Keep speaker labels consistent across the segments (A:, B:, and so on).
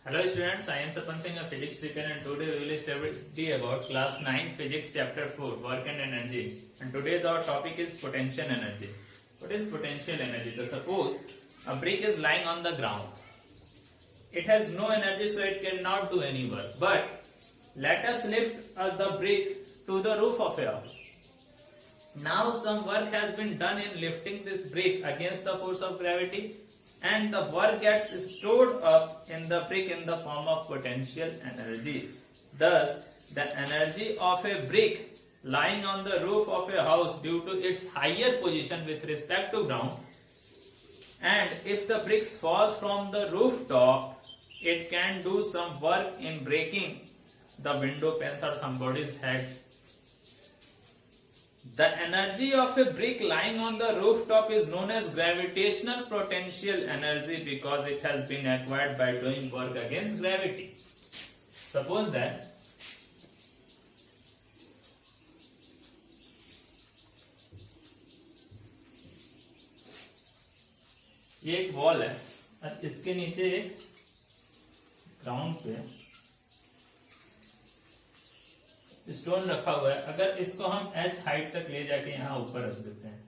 A: Hello students, I am Sapan Singh, a physics teacher, and today we will study about class 9 physics chapter 4 work and energy. And today's our topic is potential energy. What is potential energy? So suppose a brick is lying on the ground. It has no energy, so it cannot do any work. But let us lift the brick to the roof of a house. Now some work has been done in lifting this brick against the force of gravity, and the work gets stored up in the brick in the form of potential energy. Thus, the energy of a brick lying on the roof of a house due to its higher position with respect to ground, and if the brick falls from the rooftop, it can do some work in breaking the window panes or somebody's head. The energy of a brick lying on the rooftop is known as gravitational potential energy because it has been acquired by doing work against gravity. Suppose that ये एक wall है और इसके नीचे एक ground पे stone रखा हुआ है. अगर इसको हम h हाइट तक ले जाके यहाँ ऊपर रख देते हैं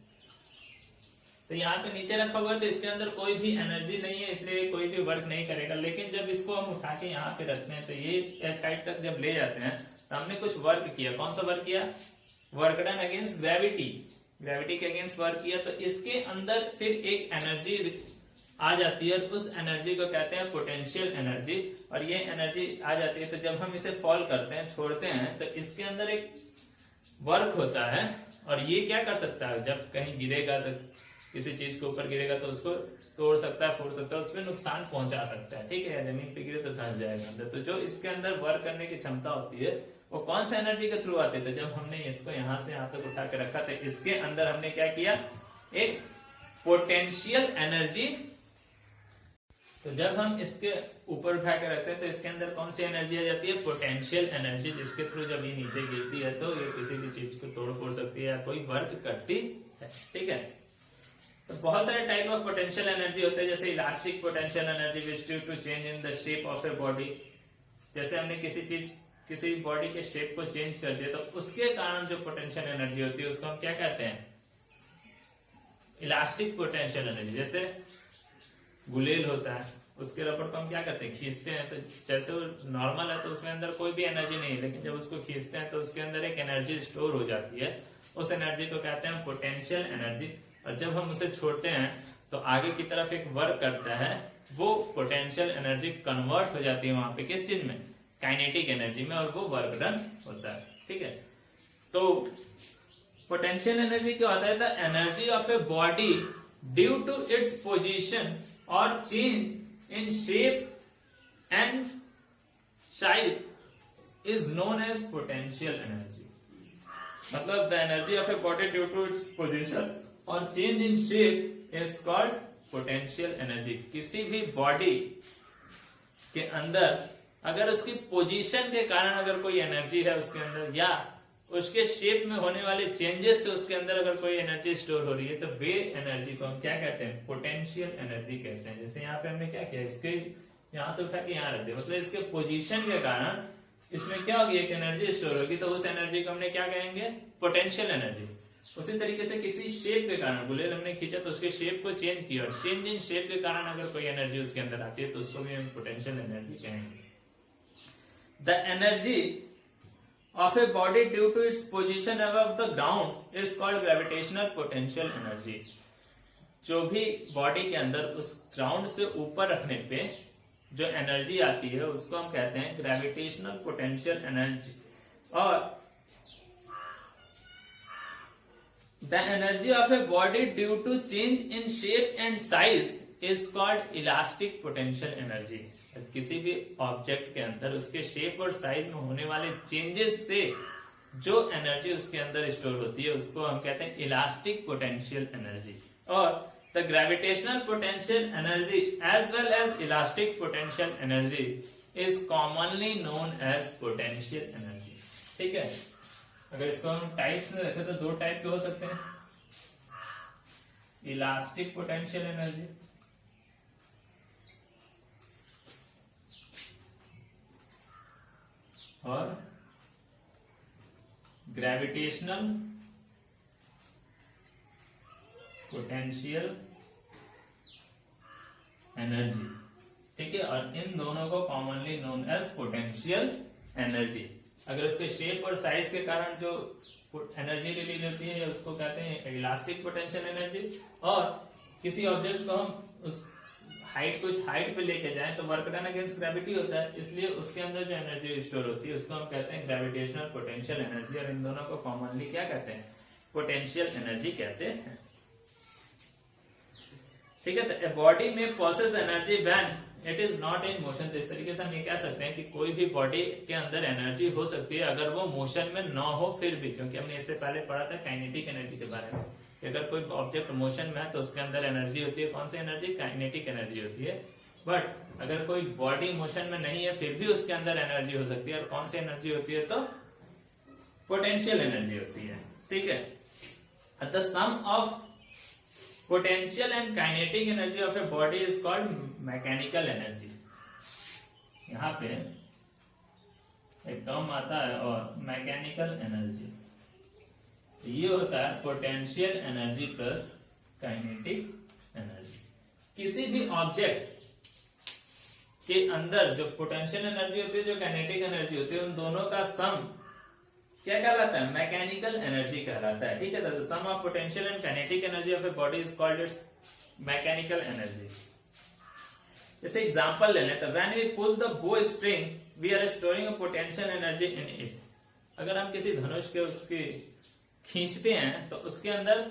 A: तो यहाँ पे नीचे रखा हुआ है तो इसके अंदर कोई भी एनर्जी नहीं है, इसलिए कोई भी वर्क नहीं करेगा. लेकिन जब इसको हम उठा के यहाँ पे रखते हैं तो ये h हाइट तक जब ले जाते हैं तो हमने कुछ वर्क किया. कौन सा वर्क किया? Work done against gravity. Gravity के अगेंस्ट वर्क किया तो इसके अंदर फिर एक एनर्जी आ जाती है, उस एनर्जी को कहते हैं पोटेंशियल एनर्जी. और ये एनर्जी आ जाती है तो जब हम इसे फॉल करते हैं, छोड़ते हैं, तो इसके अंदर एक वर्क होता है और ये क्या कर सकता है, जब कहीं गिरेगा तो किसी चीज के ऊपर गिरेगा तो उसको तोड़ सकता है, फोड़ सकता है, उसमें नुकसान पहुंचा सकता है. ठीक है, जमीन पे गिरे तो धंस जाएगा अंदर. तो जो इसके अंदर वर्क करने की क्षमता होती है वो कौन सा एनर्जी के थ्रू आती है? तो जब हमने इसको यहाँ से यहाँ तक उठा के रखा तो इसके अंदर हमने क्या किया, एक पोटेंशियल एनर्जी. तो जब हम इसके ऊपर उठा के रखते हैं तो इसके अंदर कौन सी एनर्जी आ जाती है? पोटेंशियल एनर्जी, जिसके थ्रू जब ये नीचे गिरती है तो ये किसी भी चीज को तोड़ फोड़ सकती है या कोई वर्क करती है. ठीक है, तो बहुत सारे टाइप ऑफ पोटेंशियल एनर्जी होते हैं, जैसे elastic potential energy which due to change in the shape of a body. जैसे हमने किसी बॉडी के शेप को चेंज कर दिया तो उसके कारण जो पोटेंशियल एनर्जी होती है उसको हम क्या कहते हैं? Elastic potential energy. जैसे गुलेल होता है, उसके रबड़ को हम क्या करते हैं? खींचते हैं. तो जैसे वो नॉर्मल है तो उसमें अंदर कोई भी एनर्जी नहीं है, लेकिन जब उसको खींचते हैं तो उसके अंदर एक एनर्जी स्टोर हो जाती है. उस एनर्जी को कहते हैं पोटेंशियल एनर्जी. और जब हम उसे छोड़ते हैं तो आगे की तरफ एक वर्क करता है, वो पोटेंशियल एनर्जी कन्वर्ट हो जाती है वहां पे किस चीज में? काइनेटिक एनर्जी में, और वो वर्क डन होता है. ठीक है, तो पोटेंशियल एनर्जी क्या होता है? The energy of a body due to its position or change in shape and size is known as potential energy. मतलब the energy of a body due to its position or change in shape is called potential energy. किसी भी body के अंदर अगर उसकी position के कारण अगर कोई एनर्जी है उसके अंदर, या उसके शेप में होने वाले चेंजेस से उसके अंदर अगर कोई एनर्जी स्टोर हो रही है तो वे एनर्जी को हम क्या कहते हैं? पोटेंशियल एनर्जी कहते हैं. जैसे यहाँ पे हमने क्या किया, इसके यहाँ से उठा के यहाँ रख दिया, मतलब इसके पोजीशन के कारण इसमें क्या होगी? एक एनर्जी स्टोर होगी, तो उस एनर्जी को हमने क्या कहेंगे? Potential energy. उसी तरीके से किसी शेप के कारण गुलेल हमने खींचा तो उसके शेप को चेंज किया, और चेंज इन शेप के कारण अगर कोई एनर्जी उसके अंदर आती है तो उसको भी हम पोटेंशियल एनर्जी कहेंगे. The energy of a body due to its position above the ground is called gravitational potential energy. जो भी बॉडी के अंदर उस ग्राउंड से ऊपर रखने पे जो एनर्जी आती है उसको हम कहते हैं ग्रेविटेशनल पोटेंशियल एनर्जी. और the energy of a body due to change in shape and size is called elastic potential energy. किसी भी ऑब्जेक्ट के अंदर उसके शेप और साइज में होने वाले चेंजेस से जो एनर्जी उसके अंदर स्टोर होती है उसको हम कहते हैं इलास्टिक पोटेंशियल एनर्जी. और the gravitational potential energy as well as elastic potential energy is commonly known as potential energy. ठीक है, अगर इसको हम टाइप्स में देखें तो दो टाइप के हो सकते हैं. इलास्टिक पोटेंशियल एनर्जी और ग्रेविटेशनल पोटेंशियल एनर्जी, ठीक है। और इन दोनों को commonly known as potential energy. अगर उसके शेप और साइज के कारण जो एनर्जी रिलीज होती है उसको कहते हैं इलास्टिक पोटेंशियल एनर्जी। और किसी ऑब्जेक्ट को हम उस कुछ हाइट पे लेके जाएं तो वर्क डन अगेंस्ट ग्रेविटी होता है, इसलिए उसके अंदर जो एनर्जी स्टोर होती है उसको हम कहते हैं ग्रेविटेशनल पोटेंशियल एनर्जी। और इन दोनों को कॉमनली क्या कहते हैं? पोटेंशियल एनर्जी कहते हैं, ठीक है। तो बॉडी में process energy when it is not in motion. तो इस तरीके से हम ये कह सकते हैं कि कोई भी बॉडी के अंदर एनर्जी हो सकती है अगर वो मोशन में ना हो फिर भी, क्योंकि हमने इससे पहले पढ़ा था काइनेटिक एनर्जी के बारे में कि अगर कोई ऑब्जेक्ट मोशन में है तो उसके अंदर एनर्जी होती है, कौन सी एनर्जी? काइनेटिक एनर्जी होती है। बट अगर कोई बॉडी मोशन में नहीं है फिर भी उसके अंदर एनर्जी हो सकती है, और कौन सी एनर्जी होती है? तो पोटेंशियल एनर्जी होती है, ठीक है। The sum of potential and kinetic energy of a body is called mechanical energy. यहां पे एक टर्म आता है और मैकेनिकल एनर्जी, ये होता है potential energy plus kinetic energy. किसी भी ऑब्जेक्ट के अंदर जो पोटेंशियल एनर्जी होती है, जो काइनेटिक एनर्जी होती है, उन दोनों का सम क्या कहलाता है? मैकेनिकल एनर्जी कहलाता है, ठीक है। The sum of potential and kinetic energy of a body is called its mechanical energy. जैसे एग्जांपल ले लें तो when we pull the bow string we are storing a potential energy in it. अगर हम किसी धनुष के उसकी खींचते हैं तो उसके अंदर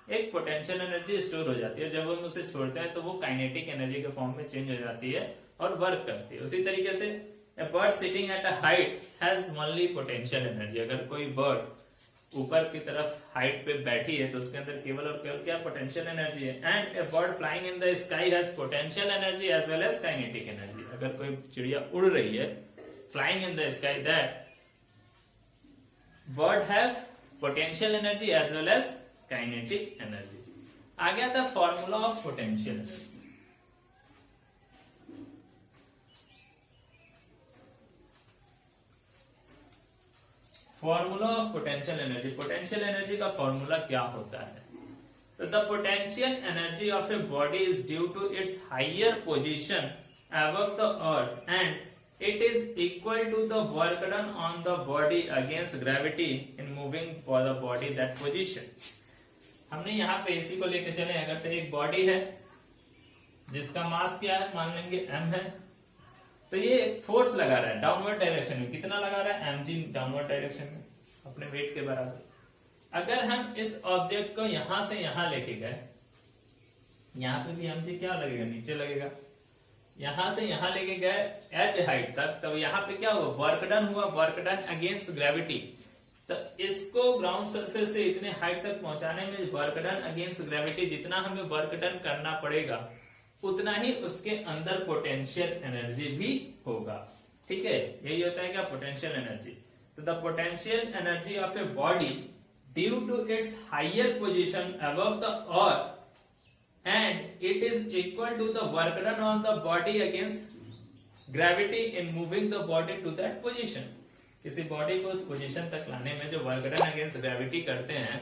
A: एक पोटेंशियल एनर्जी स्टोर हो जाती है, जब हम उसे छोड़ते हैं तो वो काइनेटिक एनर्जी के फॉर्म में चेंज हो जाती है और वर्क करती है। उसी तरीके से A bird sitting at a height has only potential energy। अगर कोई बर्ड ऊपर की तरफ हाइट पे बैठी है तो उसके अंदर केवल और केवल क्या? पोटेंशियल एनर्जी है। And a bird flying in the sky has potential energy as well as kinetic energy. अगर कोई चिड़िया उड़ रही है flying in the sky, that bird have potential energy as well as kinetic energy. आ गया था formula of potential energy. Formula of potential energy. Potential energy का फॉर्मूला क्या होता है? तो the potential energy of a body is due to its higher position above the earth and it is equal to the work done on the body against gravity in moving for the body that position. हमने यहाँ पे इसी को लेकर चले, अगर तो एक बॉडी है जिसका मास क्या है, मान लेंगे m है, तो ये फोर्स लगा रहा है डाउनवर्ड डायरेक्शन में। कितना लगा रहा है? mg डाउनवर्ड डायरेक्शन में अपने वेट के बराबर। अगर हम इस ऑब्जेक्ट को यहां से यहां लेके गए, यहां पे भी mg क्या लगेगा? नीचे लगेगा। यहां से यहां लेके गए h हाइट तक, तो यहाँ पे क्या हुआ? वर्क डन हुआ, वर्क डन अगेंस्ट ग्रेविटी। तो इसको ग्राउंड सरफेस से इतने हाइट तक पहुंचाने में वर्क डन अगेंस्ट ग्रेविटी, जितना हमें वर्क डन करना पड़ेगा उतना ही उसके अंदर पोटेंशियल एनर्जी भी होगा, ठीक है। यही होता है क्या? Potential energy. तो the potential energy of a body due to its higher position above the earth and it is equal to the work done on the body against gravity in moving the body to that position. किसी body को उस position तक लाने में जो work done against gravity करते हैं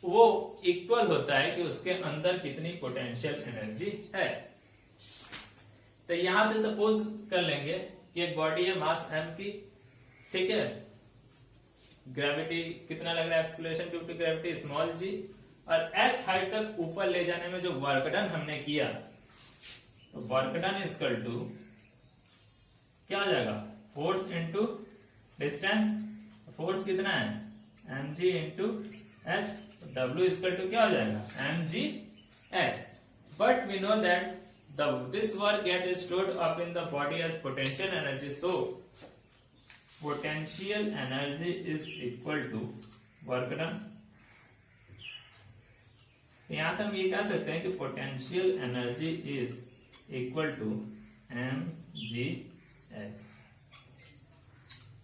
A: वो इक्वल होता है कि उसके अंदर कितनी पोटेंशियल एनर्जी है। तो यहां से सपोज कर लेंगे कि एक बॉडी है मास m की, ठीक है। ग्रेविटी कितना लग रहा है? Acceleration due to gravity small g, और h हाइट तक ऊपर ले जाने में जो वर्क डन हमने किया, तो work done is equal to क्या हो जाएगा? Force into distance. फोर्स कितना है? mg into h। W is equal to क्या हो जाएगा? mg h। But we know that this work gets stored up in the body as potential energy. So potential energy is equal to work done। यहां से हम ये कह सकते हैं कि potential energy is equal to mg h।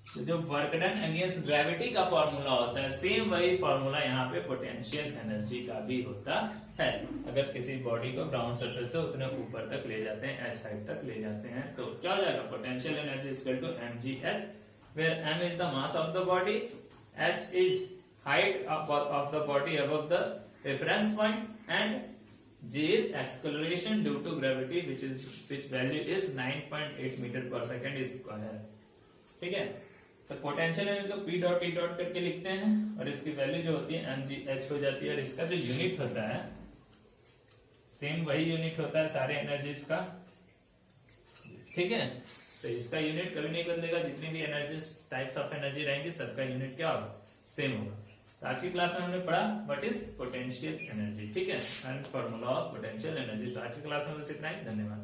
A: तो जो वर्क डन अगेंस्ट ग्रेविटी का फॉर्मूला होता है, सेम वही फॉर्मूला यहाँ पे पोटेंशियल एनर्जी का भी होता है। अगर किसी बॉडी को ग्राउंड सरफेस से उतने ऊपर तक ले जाते हैं, h हाइट तक ले जाते हैं, तो क्या हो जाएगा? Potential energy equal to mg h। where m is the mass of the body, h is height of the body above the reference point, and g is acceleration due to gravity, which value is 9.8 metre पर second square. ठीक है, तो potential energy को P dot E dot करके लिखते हैं और इसकी वैल्यू जो होती है एम जी एच हो जाती है, और इसका जो यूनिट होता है सेम वही यूनिट होता है सारे एनर्जीज का। ठीक है, तो इसका यूनिट कभी नहीं बदलेगा, जितनी भी एनर्जीज टाइप्स ऑफ एनर्जी रहेंगी सबका यूनिट क्या होगा, सेम होगा। तो आज की क्लास में हमने पढ़ा व्हाट इज पोटेंशियल एनर्जी। ठीक है, and formula of potential energy. तो आज की क्लास में बस इतना ही, धन्यवाद।